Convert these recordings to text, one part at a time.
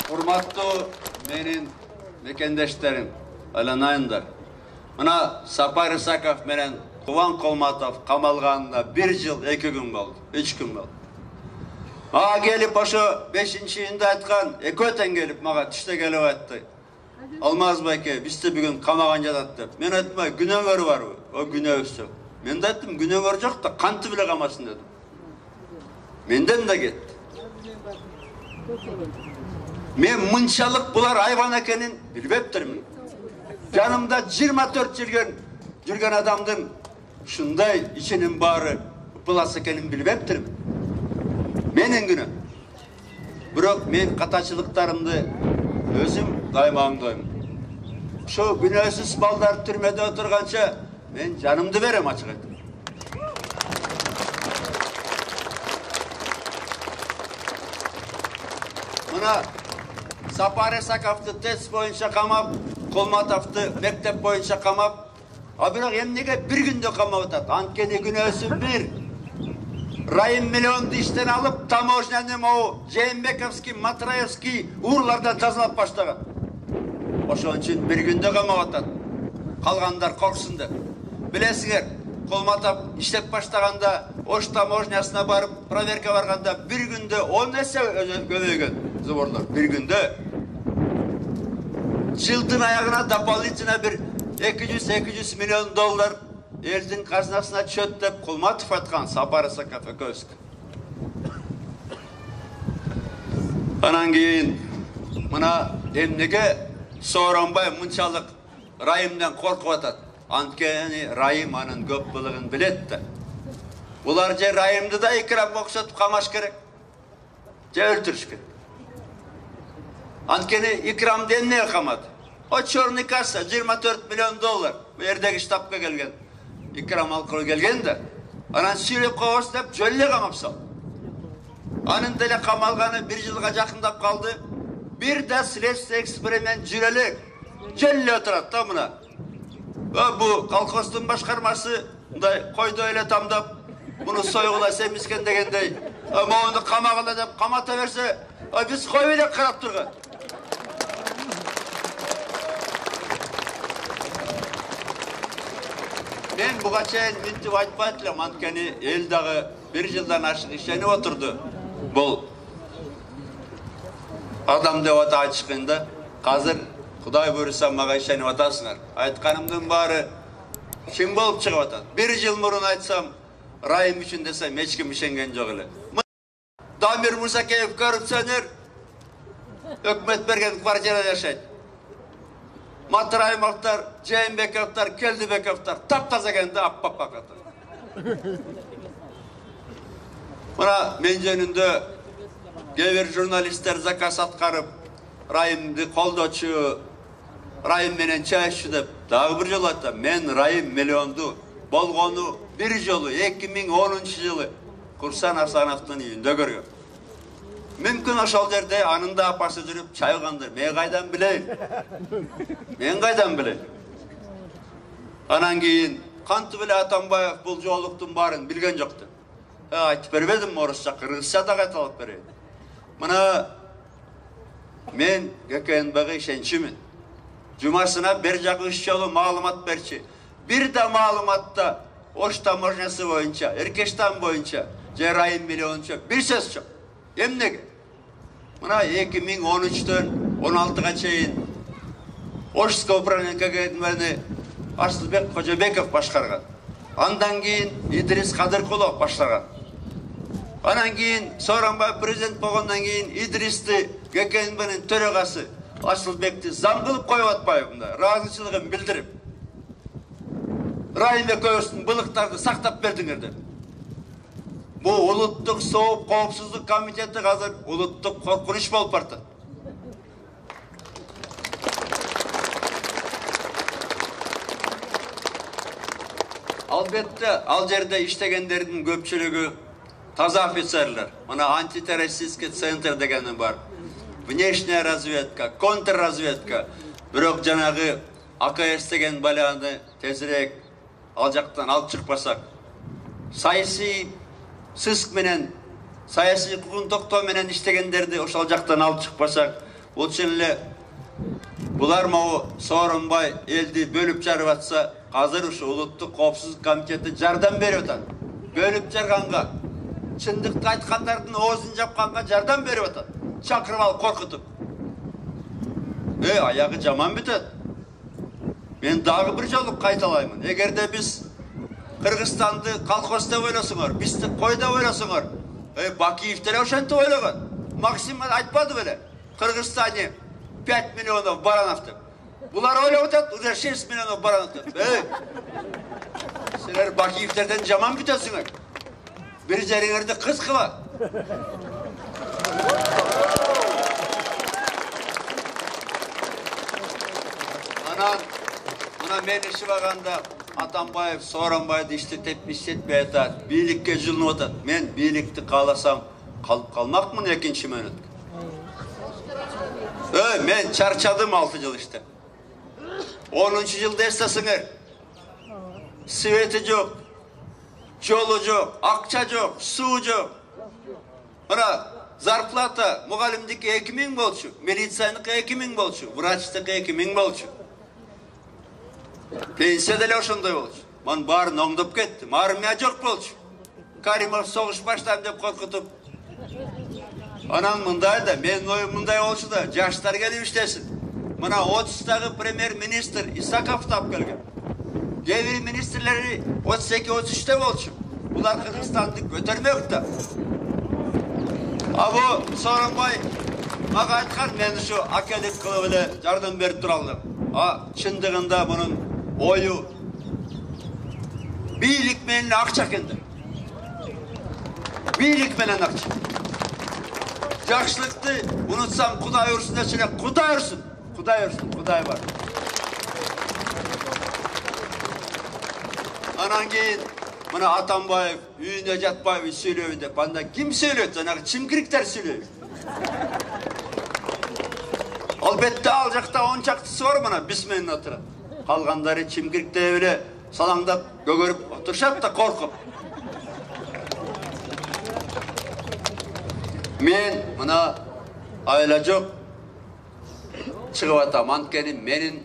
Урматтуу менин мекендештерим, айланайындар. Мына Сапар Исаков менен Кубан Колматов камалганына 1 жыл 2 күн болду, 3 күн болду. Ага келип ошо 5-июнда айткан, экөө тең келип мага түштө келип айтты. Алмаз байке, бизди бүгүн камаган жатат деп. Мен айттым, күнөөңөр барбы? О күнөөбүз жок. Мен да айттым, күнөөңөр жок да кантип эле камасын дедим. Менден да кетти. Мен мынчалык булар айбан экенин билбептирмин. Жанымда 24 жыл жүргөн адамдын ушундай ичинин баары упулас экенин билбептирмин. Менин күнөө. Бирок мен катачылыктарымды өзүм дайыма аңдойм. Ошо күнөөсүз балдар түрмөдө отурганча мен жанымды берем ачык айтып. Мына Сапар Исаковду тест боюнча камап, Колматовду мектеп боюнча камап, а бирок эмнеге 1 күндө камап атат? Анткени күнөөсү бир. Райым миллионду иштен алып, таможняны могу Жээнбековский, Матраевский урлардан жазалап баштаган. Ошон үчүн 1 күндө камап атат. Калгандар корксун деп. Билесиңер, Колматов иштеп баштаганда, Ош таможнясына барып, проверка барганда 1 күндө 10 эсе көбөйгөн. Зуборлор 1 күндө. Жылдын аягына дополнительно бир 200 миллион доллар элдин казынасына түшөт деп Колматов айткан, Сапар Исаков экөөбүз. Анан кийин мына эмнеге Сооронбай мынчалык Райымдан коркуп атат? Анткени Райым анын көп былыгын билет да. Булар же Райымды да Икрамга окшотуп камаш керек, же өлтүрүш керек. Анткени Икрамды эмнеге камады? О черный касса 24 миллион доллар. Бу жердеги штабка келген. Икрам алкылуу келген да. Анан сүйлөп коебуз деп жөллө камап салды. Анын деле камалганы 1 жылга жакындап калды. Бир да следствие эксперимент жүрө элек. Жөллө отурат да мына. Бу колхоздун башкармасы мындай койдой эле тамдап, муну сойгуласа эмискен дегендей. Моуну камагыла деп камата берсе, биз коюп элек карап турган. Мен буга чейин мынтип айтпайт элем, анткени эл дагы 1 жылдан ашык ишенип отурду. Бул адам деп атачкын да. Азыр Кудай буйруса мага ишенип атасыңар. Айтканымдын баары ким болуп чыгып атат? 1 жыл мурун айтсам, Райым үчүн десем эч ким ишенген жок эле. Дамир Мусакеев коррупционер, өкмөт берген квартирада жашайт. Матраимовтар, Жээнбековтар, Келдибековтар таптаза экенде аппап атат. Мына мен жөнүндө кээ бир журналисттер заказ аткарып, Райымды колдочу, Райым менен чайчу деп дагы бир жолу айтам. Мен Райым миллионду болгону 1 жолу 2010-жылы Курсан Асановдун үйүндө көргөм. Мүмкүн ошол жерде анын да апасы жүрүп чайгандыр. Мен кайдан билейм? Мен кайдан билейм? Анан кийин кантип эле Атамбаев бул жоолуктун баарын билген жокtu. Айтып бербедим орусча, кыргызча да кайталап берейин. Мына мен ГКНБга ишенчимин. Жумасына бир жагы 3 жолу маалымат берчи. Бир да маалыматта Ош таможнясы боюнча, Эркештан боюнча, же Райым миллионча бир сөз жок. Эмнеге? Мына 2013-төн 16-га чейин Ошское управление КГБны Асылбек Кожобеков башкарган. Андан кийин Идрис Кадыркулов баштаган. Анан кийин Сооронбай президент болгондон кийин Идристи ГКНБнын төрөгасы Асылбекти зам кылып коюп атпайбы? Ыраазычылыгын билдирип. Райым экөөбүздүн былыктарды сактап бердиңер деп. Бу улуттук сооп коопсуздук комитети азыр улуттук коркунуч болуп барат. Албетте, ал жерде иштегендердин көпчүлүгү таза офицерлер. Мына антитеррористический центр дегени бар. Внешняя разведка, контрразведка. Бирок жанагы АКС деген баланы тезирээк ал жактан алып чыкпасак, саясий сыск менен, саясий укугун токтоо менен иштегендерди ошол жактан алып чыкпасак, Бұл ченле бұлар мау Сооронбай елді бөліп жарып атса, қазір ұшы ұлттық қауіпсіздік комитеті жардам беріп атады. Бөліп жарғанға, шындықты айтқандардың оғызын жапқанға жардам беріп атады. Шақырып ал қорқытып. Аяғы жаман бітеді. Мен дағы бір жолы қайталаймын. Егерде біз Қырғызстанды колхозда ойласыңар, бізді қойда ойласыңар. Бакиевтер ошанты ойлаған. Максим айтпады беле. Қырғызстане 5 миллионов баранов деп. Бұлар ойлап атады, уже 6 миллионов баранов деп. Сілер Бакиевтерден жаман бітесіңер. Bir жеріңерді қыз қыла. Мына мен іші бағанда Атамбаев, Сооронбайды іштетпей атады. Билікке жылынып атады. Мен билікті қаласам, қалып қалмақмын екінші минут. Мен чарчадым 6 жыл ішті. 10-шы жылда естесіңер. Светі жоқ, жолы жоқ, ақша жоқ, су жоқ. Мына зарплата мұғалімдікі 2000 болчу, милицияныкі 2000 болчу, врачтікі 2000 болчу. Пенсия деле ошондой болчу. Мен барын оңдоп кеттим. Армия жоқ болчу. Каримов соғыш баштайм деп коркутуп. Анан мындай да, мен ойым мындай болчу да, жаштар келип иштесин. Мына 30-тагы премьер-министр Исаков тап келген. Кээ министрлери 32-33-те болчу. Булар Кыргызстанды көтөрмөк да. Абу Сооронбай мага айткан, мен ушу акелик кылып эле жардам берип туралдым. Чындыгында мунун ойу бийлик менен акча экенди. Бийлик менен акча. Жакшылыкты унутсам Кудай урсун десең, Кудай урсун. Кудай урсун, Кудай бар. Анан кийин мына Атамбаев үйүнө жатпай сүйлөйбүн деп, анда ким сүйлөйт? Жанагы чимкириктер сүйлөйт. Албетте ал жакта 10 чактысы бар мына бисменин отурат. Калгандары чимкирикте эле салаңдап көгөрүп отурушат да коркуп. Мен мына айла жок чыгып атам. Анткени менин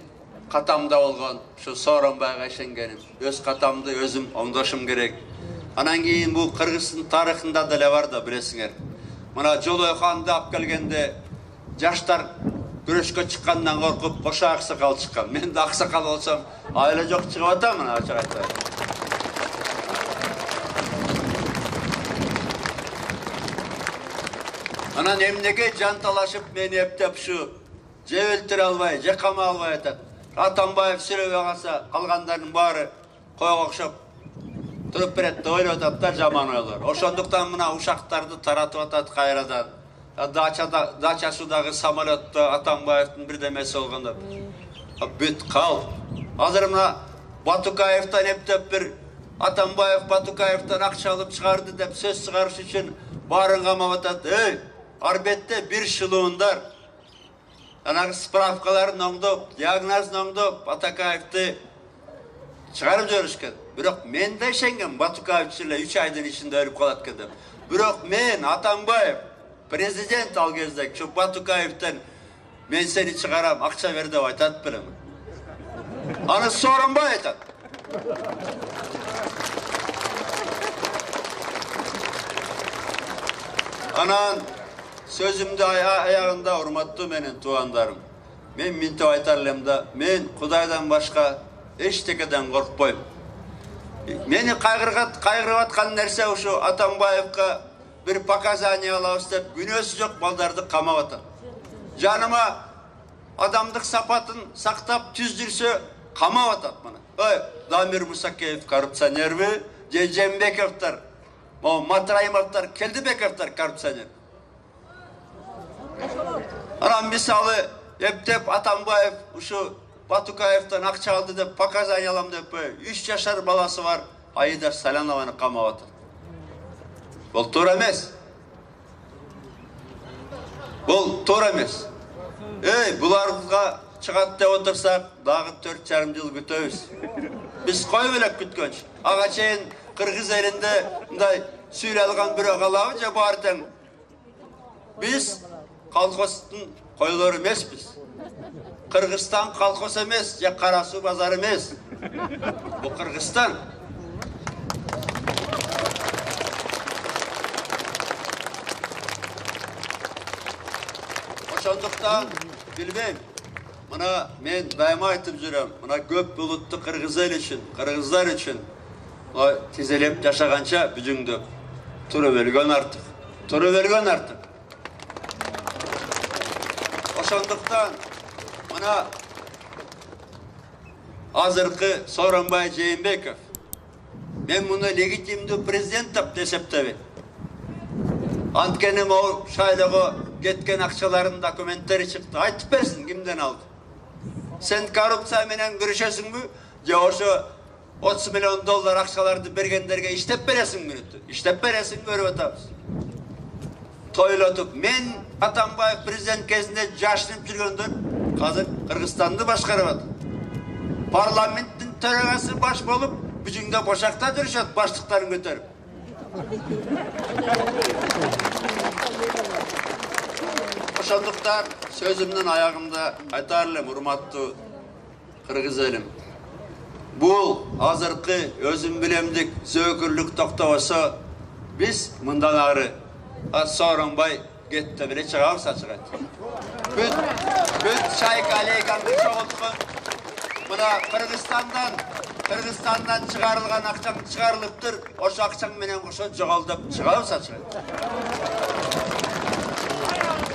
катамда болгон ушу Сооронбайга ишенгеним. Өз катамды өзүм оңдошум керек. Анан кийин бул Кыргыздын тарыхында деле бар да, билесиңер. Мына Жолойханды алып келгенде жаштар күрөшкө чыккандан коркуп кошо аксакал чыккан. Мен да аксакал болсом, айла жок чыгып атам мына ачык айтсам. Анан эмнеге жанталашып мени эптеп ушу жебелтире албай, жакама албай атат. Атамбаев сүйлөбөй калса, калгандардын баары койго окшоп туруп берет деп ойлоп атат да, жаман ойлор. Ошондуктан мына ушактарды таратып атат кайрадан. Дачасудагы самолетто Атамбаевдин бирдемеси болгондо. Бүт кал. Азыр мына Батукаевтан эптеп бир Атамбаев Батукаевтан акча алып чыгарды деп сөз чыгарыш үчүн баарын камап атат. Арбетте бир шылуундар. Анагы справкаларын оңдоп, диагнозун оңдоп, Батукаевди чыгарып жиберишкен. Бирок мен да ишенгем, Батукаев эле 3 айдын ичинде өлүп калат экен деп. Бирок мен Атамбаев президент ал кезде şu Батукаевтен мен сени чыгарам, акча бер деп айтат белем. Аны Сооронбай айтат. Анан сөзүмдү аягында, урматтуу менин туугандарым. Мен минтип айтар элем да, мен Кудайдан башка эчтекеден коркпойм. Мени кайгырып аткан нерсе ушу Атамбаевга bir показания алабыз деп күнөөсү жок балдарды камап атат. Жаныма адамдык сапатын сактап түздүрсө камап атат мына. Дамир Мусакеев коррупционерби? Жембековдор, Матраимовдор, Келдибековдор коррупционер. Анан мисалы эптеп Атамбаев ушу Батукаевден акча алды деп показания алам деп 3 жашар баласы бар Аида Салянованы камап атат. Бұл туура эмес. Бұл туура эмес. Буларга чыгат деп отурсак, дагы 4,5 жыл күтөбүз. Биз коюп элек күткөнчү. Ага чейин Кыргыз элинде мындай сүйлөй алган бирөө калабы же бар тең. Биз колхоздун койлору эмеспиz. Кыргызстан колхоз эмес, же Кара Суу базары эмес. Бу Кыргызстан. Ошондуктан билбейм. Мына мен дайыма айтып жүрөм. Мына көп булуттуу кыргыз эл үчүн, кыргыздар үчүн тизелеп жашаганча бүжүңдөп туруп өлгөн артык. Туруп өлгөн артык. Ошондуктан мына азыркы Сооронбай Жээнбеков мен муну легитимдүү президент деп эсептебейм. Анткени могу шайлоого кеткен акчалардын документтери чыкты. Айтып берсин кимден алды. Сен коррупция менен күрөшөсүңбү? Же ошо 30 миллион доллар акчаларды бергендерге иштеп бересиң мүнөттү? Иштеп бересиң, көрүп атабыз. Тойлотуп, мен Атамбаев президент кезинде жашынып жүргөндөр азыр Кыргызстанды башкарып атат. Парламенттин төрагасы баш болуп, бүжүңдө бошакта жүрүшөт, баштыктарын көтөрүп. Ошондуктан сөзүмдүн аягында айтар элем, урматтуу кыргыз элим. Бул азыркы өзүм билемдик зөөкүрлүк токтобосо, биз мындан ары Сооронбай кетти беле чыгабыз ачык айтып. Бүт шайка алейкамды чогулткан. Мына Кыргызстандан чыгарылган акчаң чыгарылыптыр. Ошо акчаң менен кошо жоголдоп чыгабыз ачык айтып.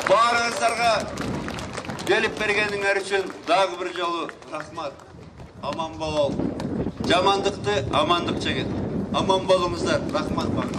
Баарыңыздарга келип бергениңер үчүн дагы бир жолу рахмат. Аман болол. Жамандыкты амандык чегет. Аман болуңуздар. Рахмат.